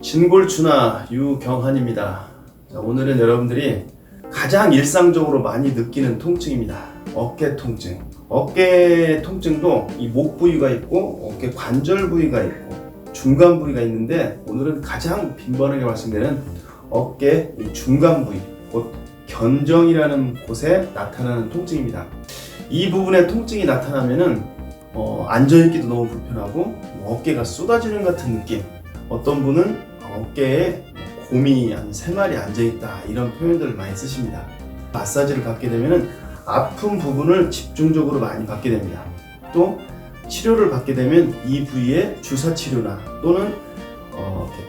진골추나 유경환입니다. 자, 오늘은 여러분들이 가장 일상적으로 많이 느끼는 통증입니다. 어깨 통증. 어깨 통증도 이 목 부위가 있고 어깨 관절 부위가 있고 중간 부위가 있는데, 오늘은 가장 빈번하게 발생되는 어깨 이 중간 부위, 곧 견정이라는 곳에 나타나는 통증입니다. 이 부분에 통증이 나타나면은 앉아있기도 너무 불편하고 어깨가 쏟아지는 같은 느낌, 어떤 분은 어깨에 곰이 한 3마리 앉아있다, 이런 표현들을 많이 쓰십니다. 마사지를 받게 되면 아픈 부분을 집중적으로 많이 받게 됩니다. 또 치료를 받게 되면 이 부위에 주사 치료나 또는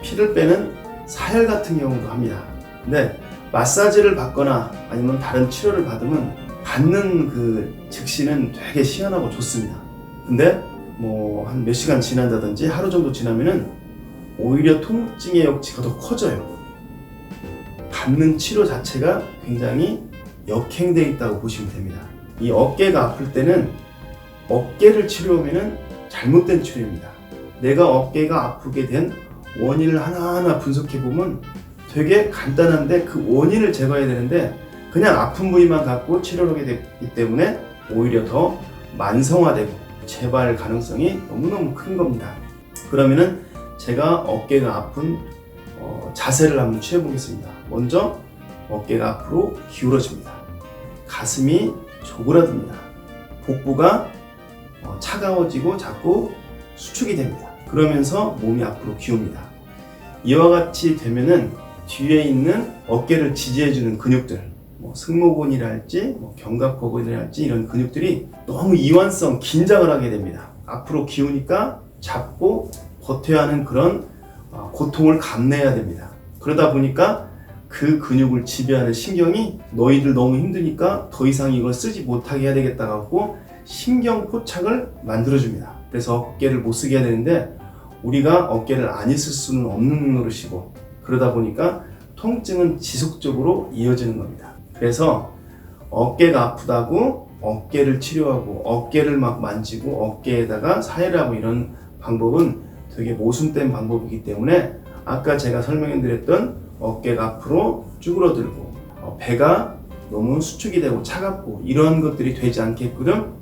피를 빼는 사혈 같은 경우도 합니다. 근데 마사지를 받거나 아니면 다른 치료를 받으면 받는 그 즉시는 되게 시원하고 좋습니다. 근데 뭐 한 몇 시간 지난다든지 하루 정도 지나면은 오히려 통증의 역치가 더 커져요. 받는 치료 자체가 굉장히 역행되어 있다고 보시면 됩니다. 이 어깨가 아플 때는 어깨를 치료하면은 잘못된 치료입니다. 내가 어깨가 아프게 된 원인을 하나하나 분석해 보면 되게 간단한데, 그 원인을 제거해야 되는데 그냥 아픈 부위만 갖고 치료를 하게 되기 때문에 오히려 더 만성화되고 재발 가능성이 너무너무 큰 겁니다. 그러면은 제가 어깨가 아픈 자세를 한번 취해 보겠습니다. 먼저 어깨가 앞으로 기울어집니다. 가슴이 조그라듭니다. 복부가 차가워지고 자꾸 수축이 됩니다. 그러면서 몸이 앞으로 기웁니다. 이와 같이 되면은 뒤에 있는 어깨를 지지해주는 근육들, 승모근이랄지 견갑골이랄지 이런 근육들이 너무 이완성 긴장을 하게 됩니다. 앞으로 기우니까 잡고 버텨야 하는 그런 고통을 감내해야 됩니다. 그러다 보니까 그 근육을 지배하는 신경이 너희들 너무 힘드니까 더 이상 이걸 쓰지 못하게 해야 되겠다 하고 신경 포착을 만들어줍니다. 그래서 어깨를 못 쓰게 해야 되는데 우리가 어깨를 안 있을 수는 없는 노릇이고, 그러다 보니까 통증은 지속적으로 이어지는 겁니다. 그래서 어깨가 아프다고 어깨를 치료하고 어깨를 막 만지고 어깨에다가 사혈하고 이런 방법은 되게 모순된 방법이기 때문에, 아까 제가 설명해 드렸던 어깨가 앞으로 쭈그러들고 배가 너무 수축이 되고 차갑고 이런 것들이 되지 않게끔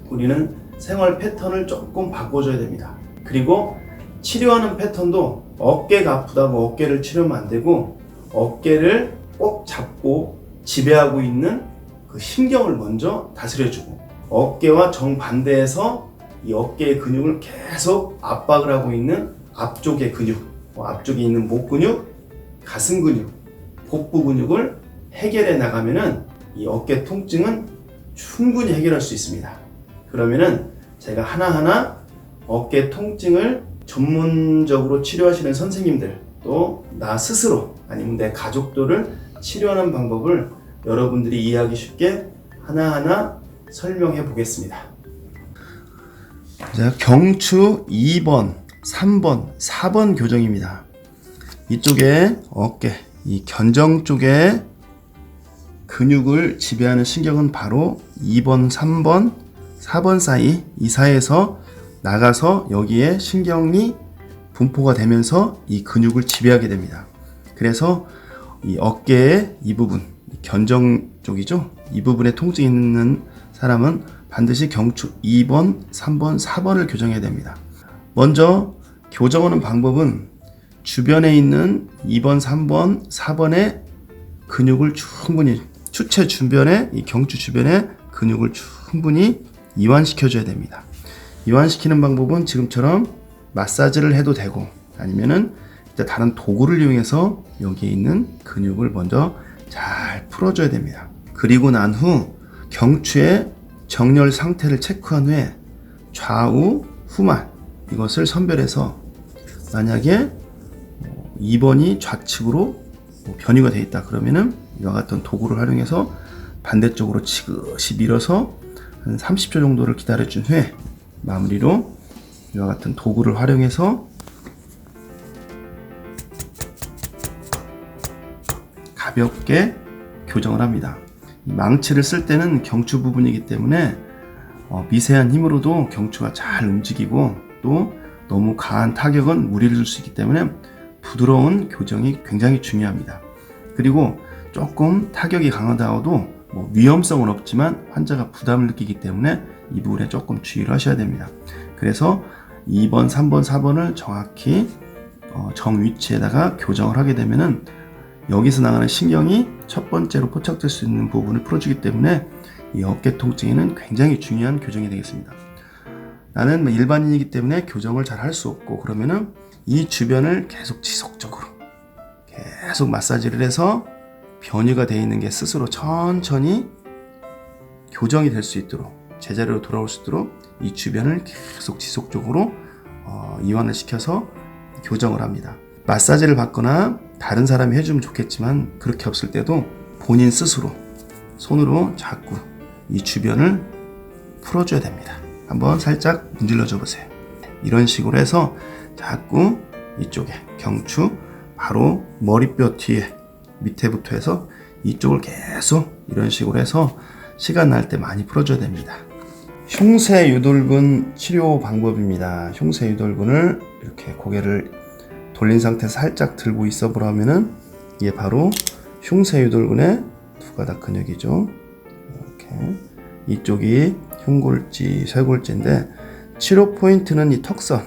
우리는 생활 패턴을 조금 바꿔줘야 됩니다. 그리고 치료하는 패턴도 어깨가 아프다고 어깨를 치료하면 안 되고, 어깨를 꼭 잡고 지배하고 있는 그 신경을 먼저 다스려주고, 어깨와 정반대에서 이 어깨의 근육을 계속 압박을 하고 있는 앞쪽의 근육, 앞쪽에 있는 목 근육, 가슴 근육, 복부 근육을 해결해 나가면은 이 어깨 통증은 충분히 해결할 수 있습니다. 그러면은 제가 하나하나 어깨 통증을 전문적으로 치료하시는 선생님들, 또 나 스스로 아니면 내 가족들을 치료하는 방법을 여러분들이 이해하기 쉽게 하나하나 설명해 보겠습니다. 자, 경추 2번, 3번, 4번 교정입니다. 이쪽에 어깨, 이 견정 쪽에 근육을 지배하는 신경은 바로 2번, 3번, 4번 사이, 이 사이에서 나가서 여기에 신경이 분포가 되면서 이 근육을 지배하게 됩니다. 그래서 이 어깨의 이 부분, 견정 쪽이죠. 이 부분에 통증이 있는 사람은 반드시 경추 2번, 3번, 4번을 교정해야 됩니다. 먼저 교정하는 방법은 주변에 있는 2번, 3번, 4번의 근육을 충분히, 추체 주변에, 이 경추 주변의 근육을 충분히 이완시켜줘야 됩니다. 이완시키는 방법은 지금처럼 마사지를 해도 되고, 아니면은 다른 도구를 이용해서 여기에 있는 근육을 먼저 잘 풀어줘야 됩니다. 그리고 난 후 경추의 정렬 상태를 체크한 후에 좌우, 후만 이것을 선별해서, 만약에 2번이 좌측으로 변이가 되어 있다 그러면은 이와 같은 도구를 활용해서 반대쪽으로 지그시 밀어서 한 30초 정도를 기다려준 후에 마무리로 이와 같은 도구를 활용해서 가볍게 교정을 합니다. 망치를 쓸 때는 경추 부분이기 때문에 미세한 힘으로도 경추가 잘 움직이고, 또 너무 강한 타격은 무리를 줄 수 있기 때문에 부드러운 교정이 굉장히 중요합니다. 그리고 조금 타격이 강하다고도 위험성은 없지만 환자가 부담을 느끼기 때문에 이 부분에 조금 주의를 하셔야 됩니다. 그래서 2번, 3번, 4번을 정확히 정 위치에다가 교정을 하게 되면은 여기서 나가는 신경이 첫 번째로 포착될 수 있는 부분을 풀어주기 때문에 이 어깨 통증에는 굉장히 중요한 교정이 되겠습니다. 나는 일반인이기 때문에 교정을 잘 할 수 없고 그러면은 이 주변을 계속 지속적으로 계속 마사지를 해서 변이가 되어 있는 게 스스로 천천히 교정이 될 수 있도록 제자리로 돌아올 수 있도록 이 주변을 계속 지속적으로 이완을 시켜서 교정을 합니다. 마사지를 받거나 다른 사람이 해주면 좋겠지만 그렇게 없을 때도 본인 스스로 손으로 자꾸 이 주변을 풀어줘야 됩니다. 한번 살짝 문질러 줘 보세요. 이런 식으로 해서 자꾸 이쪽에 경추 바로 머리뼈 뒤에 밑에부터 해서 이쪽을 계속 이런 식으로 해서 시간 날 때 많이 풀어줘야 됩니다. 흉쇄 유돌근 치료 방법입니다. 흉쇄 유돌근을 이렇게 고개를 돌린 상태에서 살짝 들고 있어 보라면은 이게 바로 흉쇄 유돌근의 두 가닥 근육이죠. 이렇게 이쪽이 흉골지, 쇄골지인데 치료 포인트는 이 턱선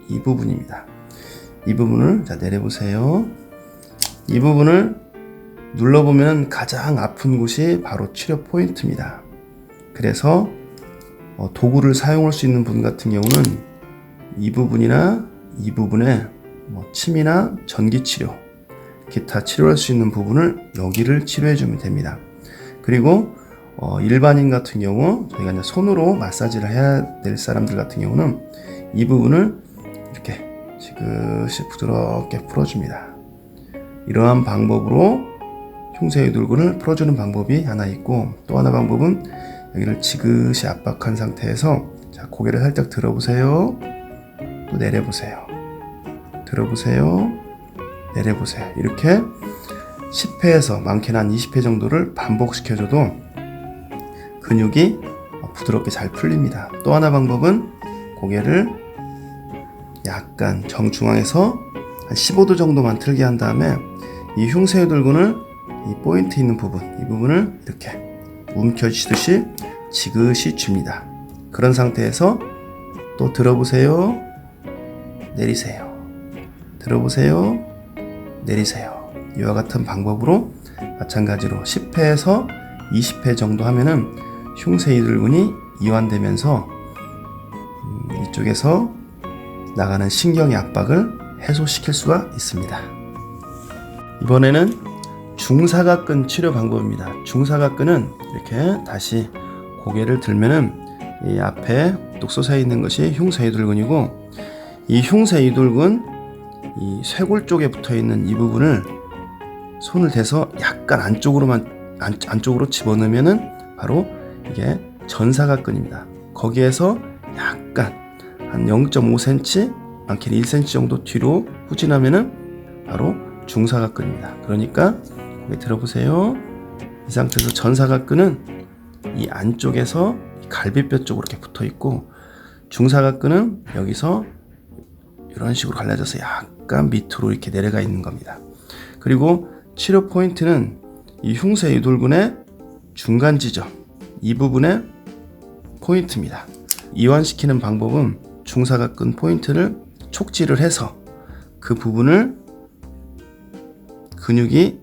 이 부분입니다. 이 부분을 자 내려보세요. 이 부분을 눌러보면 가장 아픈 곳이 바로 치료 포인트입니다. 그래서 도구를 사용할 수 있는 분 같은 경우는 이 부분이나 이 부분에 침이나 전기치료, 기타 치료할 수 있는 부분을 여기를 치료해주면 됩니다. 그리고 일반인 같은 경우 저희가 이제 손으로 마사지를 해야 될 사람들 같은 경우는 이 부분을 이렇게 지그시 부드럽게 풀어줍니다. 이러한 방법으로 흉쇄 유돌근을 풀어주는 방법이 하나 있고 또 하나 방법은 여기를 지그시 압박한 상태에서 자 고개를 살짝 들어보세요. 또 내려보세요. 들어보세요. 내려보세요. 이렇게 10회에서 많게는 한 20회 정도를 반복시켜줘도 근육이 부드럽게 잘 풀립니다. 또 하나 방법은 고개를 약간 정중앙에서 한 15도 정도만 틀게 한 다음에 이 흉쇄 유돌근을 이 포인트 있는 부분, 이 부분을 이렇게 움켜쥐듯이 지그시 줍니다. 그런 상태에서 또 들어보세요. 내리세요. 들어보세요. 내리세요. 이와 같은 방법으로 마찬가지로 10회에서 20회 정도 하면은 흉쇄 유돌근이 이완되면서 이쪽에서 나가는 신경의 압박을 해소시킬 수가 있습니다. 이번에는 중사각근 치료 방법입니다. 중사각근은 이렇게 다시 고개를 들면은 이 앞에 뚝 솟아 있는 것이 흉쇄 유돌근이고 이 흉쇄 유돌근 이 쇄골 쪽에 붙어 있는 이 부분을 손을 대서 약간 안쪽으로 집어넣으면은 바로 이게 전사각근입니다. 거기에서 약간 한 0.5cm, 많게는 1cm 정도 뒤로 후진하면은 바로 중사각근입니다. 그러니까 고개 들어보세요. 이 상태에서 전사각근은 이 안쪽에서 갈비뼈 쪽으로 이렇게 붙어 있고 중사각근은 여기서 이런 식으로 갈라져서 약간 밑으로 이렇게 내려가 있는 겁니다. 그리고 치료 포인트는 이 흉쇄 유돌근의 중간 지점 이 부분의 포인트입니다. 이완시키는 방법은 중사각근 포인트를 촉지를 해서 그 부분을 근육이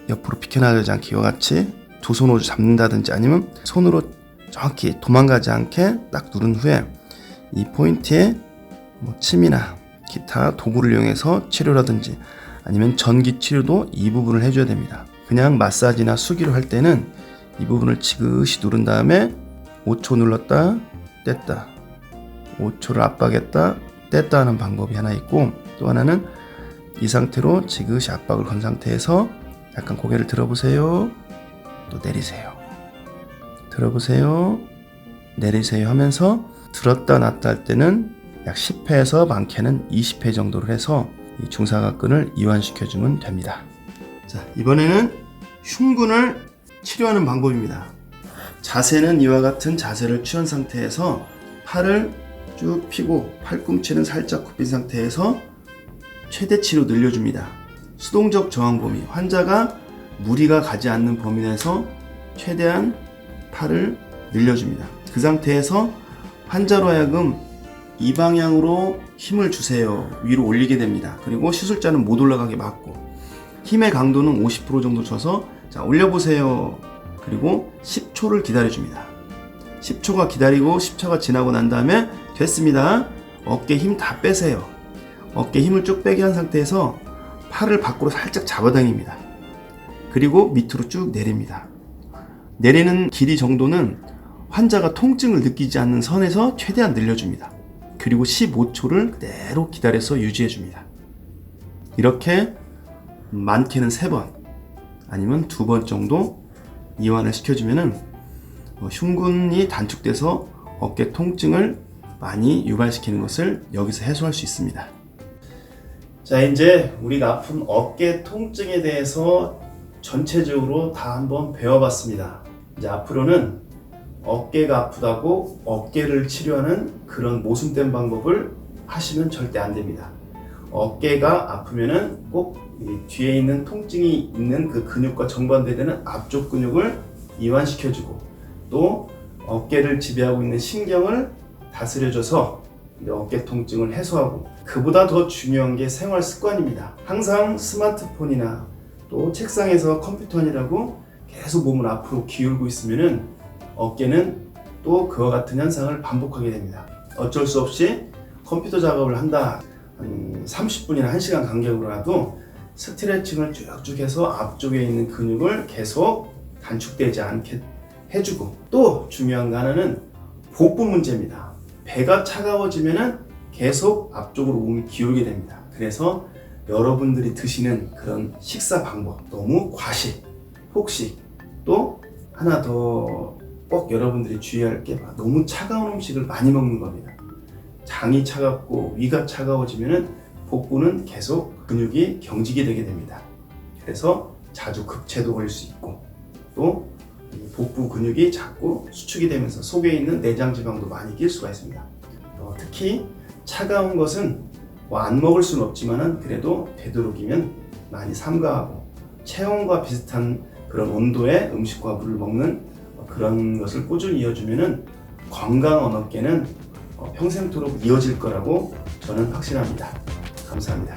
옆으로 비켜나가지 않게 이와 같이 두 손으로 잡는다든지 아니면 손으로 정확히 도망가지 않게 딱 누른 후에 이 포인트에 침이나 기타 도구를 이용해서 치료라든지 아니면 전기 치료도 이 부분을 해줘야 됩니다. 그냥 마사지나 수기로 할 때는 이 부분을 지그시 누른 다음에 5초 눌렀다 뗐다 5초를 압박했다 뗐다 하는 방법이 하나 있고 또 하나는 이 상태로 지그시 압박을 건 상태에서 약간 고개를 들어보세요. 또 내리세요. 들어보세요. 내리세요 하면서 들었다 놨다 할 때는 약 10회에서 많게는 20회 정도를 해서 이 중사각근을 이완시켜주면 됩니다. 자, 이번에는 흉근을 치료하는 방법입니다. 자세는 이와 같은 자세를 취한 상태에서 팔을 쭉 펴고 팔꿈치는 살짝 굽힌 상태에서 최대치로 늘려줍니다. 수동적 저항 범위, 환자가 무리가 가지 않는 범위 내에서 최대한 팔을 늘려줍니다. 그 상태에서 환자로 하여금 이 방향으로 힘을 주세요. 위로 올리게 됩니다. 그리고 시술자는 못 올라가게 막고, 힘의 강도는 50% 정도 줘서 자, 올려보세요. 그리고 10초를 기다려줍니다. 10초가 기다리고 10초가 지나고 난 다음에 됐습니다. 어깨 힘 다 빼세요. 어깨 힘을 쭉 빼게 한 상태에서 팔을 밖으로 살짝 잡아당깁니다. 그리고 밑으로 쭉 내립니다. 내리는 길이 정도는 환자가 통증을 느끼지 않는 선에서 최대한 늘려줍니다. 그리고 15초를 그대로 기다려서 유지해줍니다. 이렇게 많게는 3번 아니면 2번 정도 이완을 시켜주면은 흉근이 단축돼서 어깨 통증을 많이 유발시키는 것을 여기서 해소할 수 있습니다. 자, 이제 우리가 아픈 어깨 통증에 대해서 전체적으로 다 한번 배워봤습니다. 이제 앞으로는 어깨가 아프다고 어깨를 치료하는 그런 모순된 방법을 하시면 절대 안 됩니다. 어깨가 아프면은 꼭 뒤에 있는 통증이 있는 그 근육과 정반대되는 앞쪽 근육을 이완시켜주고, 또 어깨를 지배하고 있는 신경을 다스려줘서 어깨 통증을 해소하고, 그보다 더 중요한 게 생활 습관입니다. 항상 스마트폰이나 또 책상에서 컴퓨터 하느라고 계속 몸을 앞으로 기울고 있으면은 어깨는 또 그와 같은 현상을 반복하게 됩니다. 어쩔 수 없이 컴퓨터 작업을 한다, 한 30분이나 1시간 간격으로라도 스트레칭을 쭉쭉 해서 앞쪽에 있는 근육을 계속 단축되지 않게 해주고, 또 중요한 거 하나는 복부 문제입니다. 배가 차가워지면은 계속 앞쪽으로 몸이 기울게 됩니다. 그래서 여러분들이 드시는 그런 식사 방법, 너무 과식, 폭식, 또 하나 더 꼭 여러분들이 주의할 게 너무 차가운 음식을 많이 먹는 겁니다. 장이 차갑고 위가 차가워지면은 복부는 계속 근육이 경직이 되게 됩니다. 그래서 자주 급체도 걸릴 수 있고, 또 복부 근육이 자꾸 수축이 되면서 속에 있는 내장 지방도 많이 낄 수가 있습니다. 특히 차가운 것은 안 먹을 수는 없지만은 그래도 되도록이면 많이 삼가하고 체온과 비슷한 그런 온도의 음식과 물을 먹는 그런 것을 꾸준히 이어주면은 건강한 어깨는 평생토록 이어질 거라고 저는 확신합니다. 감사합니다.